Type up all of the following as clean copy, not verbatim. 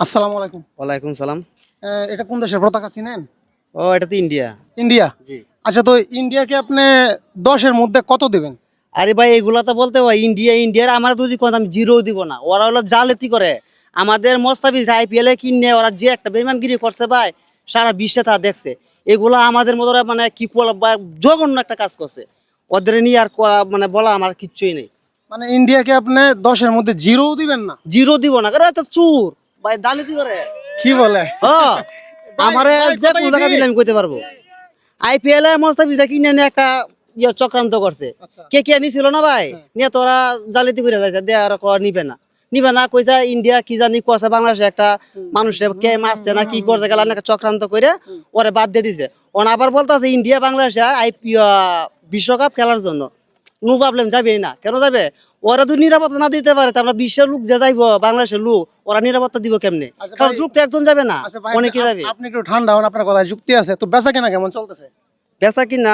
আসসালামু আলাইকুম। ওয়ালাইকুম সালাম। এটা কোন দেশের পতাকা চিনেন? ও এটা তো ইন্ডিয়া। ইন্ডিয়া। জি। আচ্ছা, তো ইন্ডিয়াকে আপনি 10 এর মধ্যে কত দিবেন? আরে ভাই এগুলা তো বলতে হয় ইন্ডিয়ার আমার যদি কথা আমি জিরো দিব না, ওরা হলো জালেতি করে আমাদের মোস্তাফিজ আইপিএল এ কিনে ওরা যে একটা বেইমানগিরি করছে ভাই, সারা বিশ্বে তা দেখছে। এগুলা আমাদের মতো মানে কি জঘন্য একটা কাজ করছে, ওদের নিয়ে আর মানে বলা আমার কিচ্ছুই নেই। মানে ইন্ডিয়াকে আপনি 10 এর মধ্যে জিরোও দিবেন না? জিরো দিব না, কারণ এত চুর ভাই, জালিতি করে। কি বলে? হ্যাঁ, আমারে ভাই, যে কথা কোনো কি জায়গা ঠিক? দিলে আমি কইতে পারবো। আইপিএল এ মোস্তাফিজরা কিনে নিয়ে একটা চক্রান্ত করছে। আচ্ছা। কে নিছিল না ভাই, নিয়ে তোরা জালিতি করে লাইছে, দে আর নিবে না কইছা। ইন্ডিয়া কি জানি কইছে বাংলাদেশে একটা মানুষের কে মারছে না কি করছে গেল একটা চক্রান্ত করে ওরে বাদ দিয়ে দিছে। ওন আবার বলতাছে ইন্ডিয়া বাংলাদেশে বিশ্বকাপ খেলার জন্য নো প্রবলেম, যাবে না। কেন যাবে? ওরা তো নিরাপত্তা না দিতে পারে, আমরা বিশ্বের লোক যে যাইব বাংলাদেশের লোক, ওরা নিরাপত্তা দিব কেমনে? আচ্ছা কারণ ভাই, লোক তো একজন যাবে না, আচ্ছা ভাই, অনেকে যাবে। আপনি একটু ঠান্ডা হন, আপনার কথায় যুক্তি আছে। তো বেচা কেনা কেমন চলতেছে? বেচা কিনা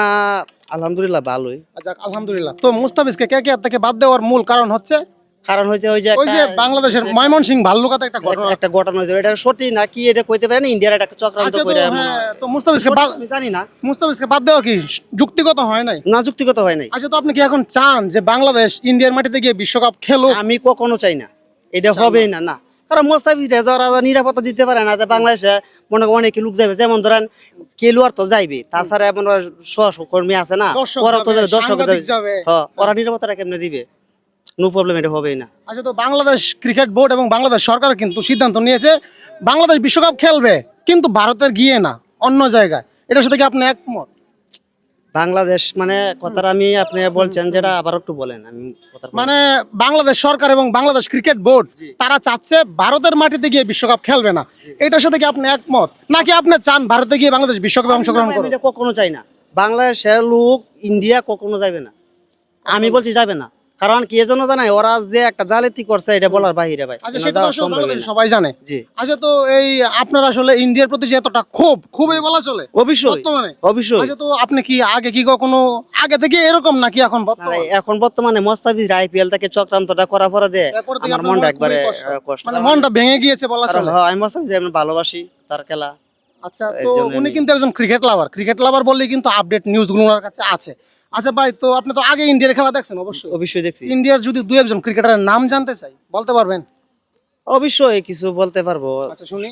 আলহামদুলিল্লাহ ভালোই। আচ্ছা, আলহামদুলিল্লাহ। তো মুস্তাফিজকে কেকেআর থেকে বাদ দেওয়ার মূল কারণ হচ্ছে কারণ হচ্ছে ওই যে ওই যে বাংলাদেশের ময়মনসিংহ ভাল্লুকাতে একটা ঘটনা। একটা ঘটনা হয়েছে, এটা সত্যি না কি এটা কইতে পারে না, ইন্ডিয়ার একটা চক্রান্ত আচ্ছা, তো করে হ্যাঁ, তো মুস্তাফিজকে বাদ আমি জানি না। মুস্তাফিজকে বাদ দেওয়া কি যুক্তিগত হয় নাই? না, যুক্তিগত হয় নাই। আচ্ছা, তো আপনি কি এখন চান যে বাংলাদেশ ইন্ডিয়ার মাটিতে গিয়ে বিশ্বকাপ খেলুক? আমি কখনো চাই না, এটা হবেই না। না, কারণ মোস্তাফিজ যারা নিরাপত্তা দিতে পারে না, যে বাংলাদেশে মনে করেন অনেক লোক যাবে, যেমন ধরেন খেলোয়াড় তো যাইবে, তাছাড়া এমন সহকর্মী আছে না, দর্শক ওরা তো যাবে, যাবে, দর্শক সাংবাদিক যাবে। হ্যাঁ, ওরা নিরাপত্তাটা কেমনে দিবে? নো প্রবলেম, এটা হবেই না। আচ্ছা, তো বাংলাদেশ ক্রিকেট বোর্ড এবং বাংলাদেশ সরকার কিন্তু সিদ্ধান্ত নিয়েছে বাংলাদেশ বিশ্বকাপ খেলবে, কিন্তু ভারতের গিয়ে না, অন্য জায়গায়। এটার সাথে কি আপনি একমত? বাংলাদেশ মানে কথাটা আমি আপনি বলছেন যেটা আবার একটু বলেন, আমি মানে বাংলাদেশ সরকার এবং বাংলাদেশ ক্রিকেট বোর্ড তারা চাচ্ছে ভারতের মাটিতে গিয়ে বিশ্বকাপ খেলবে না। এটার সাথে কি আপনি একমত, নাকি আপনি চান ভারতে গিয়ে বাংলাদেশ বিশ্বকাপে অংশগ্রহণ করবে? এটা কখনো চাই না। বাংলাদেশের লোক ইন্ডিয়া কখনো যাবে না, আমি বলছি যাবে না। কারণ কি এজন্য জানাই, ওরা যে একটা জালিয়াতি করছে এটা বলার বাহিরে ভাই। আচ্ছা, এটা সেটা যাওয়া তো আসলে সম্ভবই বাংলাদেশে না। সবাই জানে। জি, আচ্ছা, তো এই আপনার আসলে ইন্ডিয়ার প্রতি যে এতটা খুবই বলা চলে অবশ্যই বর্তমানে। অবশ্যই। আচ্ছা, তো আপনি কি আগে কি কখনো আগে থেকে এরকম, নাকি এখন না, বর্তমানে? এখন বর্তমানে মোস্তাফিজ আইপিএল থেকে চক্রান্তটা করার পরে দিয়ে এরপর থেকে আমার আপনার মনটা মনে একবারে খুবই কষ্ট। কষ্ট। মানে মনটা ভেঙে গিয়েছে বলা কারণ চলে। হ্যাঁ, আমি মোস্তাফিজ আমি ভালোবাসি তার খেলা। আচ্ছা, এর তো জন্য উনি আমি- কিন্তু একজন ক্রিকেট লাভার বললেই কিন্তু আপডেট নিউজগুলো ওনার কাছে আছে। আচ্ছা ভাই, তো আপনি তো আগে ইন্ডিয়ার খেলা দেখছেন অবশ্যই। অবশ্যই দেখছি। ইন্ডিয়ার যদি দুই একজন ক্রিকেটারের নাম জানতে চাই, বলতে পারবেন? অবশ্যই কিছু বলতে পারবো। আচ্ছা, শুনি।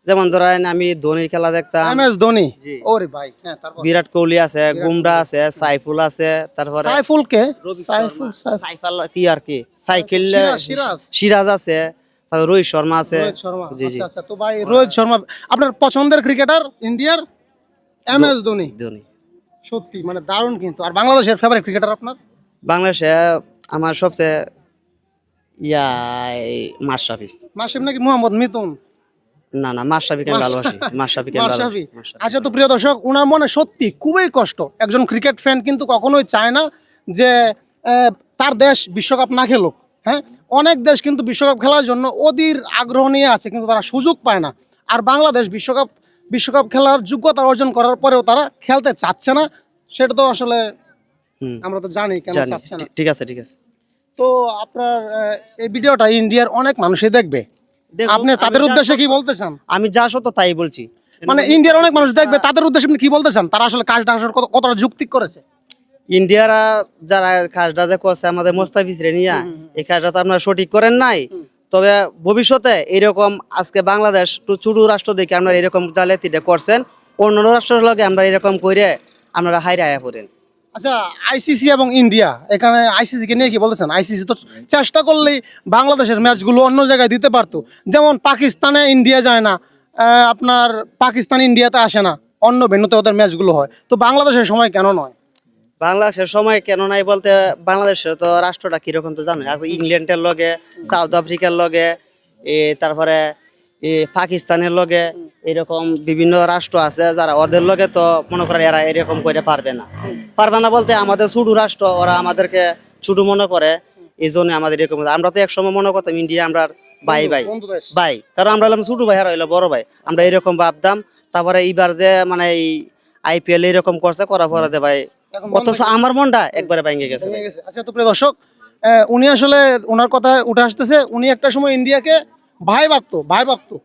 যেমন ধরেন আমি ধোনির খেলা দেখতাম, এমএস ধোনি। জি। ওরে ভাই, হ্যাঁ, তারপর বিরাট কোহলি আছে, বুমরা আছে, সাইফুল আছে, তারপরে সাইফুল কে? রবি সাইফুল শর্মা, সাইফাল কি আর কি সাইকেল, সিরাজ। সিরাজ আছে, তারপর রোহিত শর্মা আছে। রোহিত শর্মা। জি জি, আচ্ছা আচ্ছা, তো ভাই রোহিত শর্মা আপনার পছন্দের ক্রিকেটার ইন্ডিয়ার? এমএস ধোনি। ধোনি। সত্যি মানে দারুণ। কিন্তু আর বাংলাদেশের ফেভারিট ক্রিকেটার আপনার? বাংলাদেশে আমার সবচেয়ে ইয়া মাশরাফি। মাশরাফি নাকি মোহাম্মদ মিথুন? না না, মাশরাফিকে আমি ভালোবাসি, মাশরাফিকে আমি ভালোবাসি। মাশরাফি। আচ্ছা, তো প্রিয় দর্শক, ওনার মনে সত্যি খুবই কষ্ট। একজন ক্রিকেট ফ্যান কিন্তু কখনোই চায় না যে তার দেশ বিশ্বকাপ না খেলুক। হ্যাঁ, অনেক দেশ কিন্তু বিশ্বকাপ খেলার জন্য অধীর আগ্রহ নিয়ে আছে, কিন্তু তারা সুযোগ পায় না। আর বাংলাদেশ বিশ্বকাপ খেলার যোগ্যতা অর্জন করার পরেও তারা খেলতে চাচ্ছে না। সেটা তো আসলে হুম, আমরা তো জানি কেন জানি। চাচ্ছে না। ঠিক আছে ঠিক আছে। তো আপনার এই ভিডিওটা ইন্ডিয়ার অনেক মানুষই দেখবে, দেখুন, আপনি তাদের উদ্দেশ্যে কি বলতে চান? আমি যা সত্য তাই বলছি। মানে ইন্ডিয়ার অনেক মানুষ দেখবে, তাদের উদ্দেশ্যে আপনি কি বলতে চান? তারা আসলে কাজটা আসলে কতটা যুক্তি করেছে? ইন্ডিয়ারা যারা কাজটা যে করছে আমাদের মোস্তাফিজ রে নিয়া, এই কাজটা তো আপনারা সঠিক করেন নাই। তবে ভবিষ্যতে এরকম আজকে বাংলাদেশ একটু ছোট রাষ্ট্র দেখে আপনারা এরকম জালিয়াতিটা করছেন, অন্য রাষ্ট্রের লগে আমরা এরকম করে আপনারা হাইরে আয়া পড়েন। আচ্ছা, আইসিসি এবং ইন্ডিয়া, এখানে আইসিসি কে নিয়ে কি বলতেছেন? আইসিসি তো চেষ্টা করলেই বাংলাদেশের ম্যাচগুলো অন্য জায়গায় দিতে পারতো। যেমন পাকিস্তানে ইন্ডিয়া যায় না, আপনার পাকিস্তান ইন্ডিয়াতে আসে না, অন্য ভেন্যুতে ওদের ম্যাচগুলো হয়। তো বাংলাদেশের সময় কেন নয়? বাংলাদেশের সময় কেন নাই বলতে, বাংলাদেশের তো রাষ্ট্রটা কিরকম তো জানো, ইংল্যান্ডের লগে, সাউথ আফ্রিকার লগে, তারপরে পাকিস্তানের লগে, এরকম বিভিন্ন রাষ্ট্র আছে যারা ওদের লগে তো মনে করেন এরা এরকম করে পারবে না বলতে আমাদের ছোট রাষ্ট্র, ওরা আমাদেরকে ছোট মনে করে, এই জন্য আমাদের এরকম। আমরা তো একসময় মনে করতাম ইন্ডিয়া আমরা ভাই ভাই বন্ধু দেশ। ভাই, কারণ আমরা হলাম ছোট ভাই আর হইলো বড় ভাই, আমরা এরকম ভাবতাম। তারপরে এইবার যে মানে এই আইপিএল এরকম করছে, করার পরে দে ভাই, এখন অথচ আমার মনটা একবারে ভেঙে গেছে ভাই। ভেঙে গেছে। আচ্ছা, তো প্রিয় দর্শক, উনি আসলে ওনার কথা উঠে আসতেছে, উনি একটা সময় ইন্ডিয়াকে ভাই ভাবতো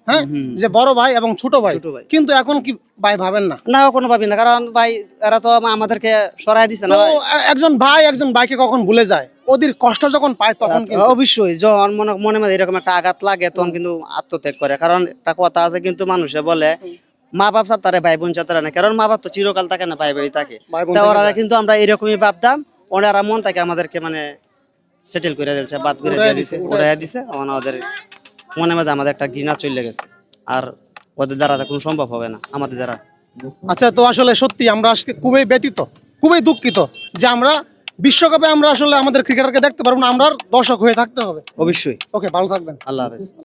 হ্যাঁ, যে বড় ভাই এবং ছোট ভাই, ছোট ভাই। কিন্তু এখন কি ভাই ভাবেন না? না কোনো ভাবি না, কারণ ভাই এরা তো আমাদেরকে সরাই দিছে না তো ভাই। একজন ভাই একজন ভাইকে কখন ভুলে যায়, ওদের কষ্ট যখন পায় তখন কিন্তু অবশ্যই যখন মনে মধ্যে এরকম একটা আঘাত লাগে তখন কিন্তু আত্মত্যাগ করে, কারণ একটা কথা আছে কিন্তু মানুষে বলে মা বাপ সাথে তারা ভাই বোন সাথে না, কারণ মা বাপ তো চিরকাল থাকে না, ভাই ভাই থাকে। ভাই বোন তা থেকে ওরা যায়। কিন্তু আমরা এরকমই ভাবতাম, ওনারা মন থেকে আমাদেরকে মানে সেটেল করে দিয়েছে, বাদ করে উড়াইয়া দিয়ে দিছে, দিছে, উড়াইয়া দিছে। এখন ওদের মনে মধ্যে আমাদের একটা ঘৃণা চলে গেছে, আর ওদের দ্বারা তা কোনো সম্ভব হবে না আমাদের দ্বারা। আচ্ছা, তো আসলে সত্যি আমরা আজকে খুবই ব্যথিত, খুবই দুঃখিত যে আমরা বিশ্বকাপে আমরা আসলে আমাদের ক্রিকেটারকে দেখতে পারবো না, আমরা দর্শক হয়ে থাকতে হবে। অবশ্যই। ওকে, ভালো থাকবেন। আল্লাহ হাফেজ।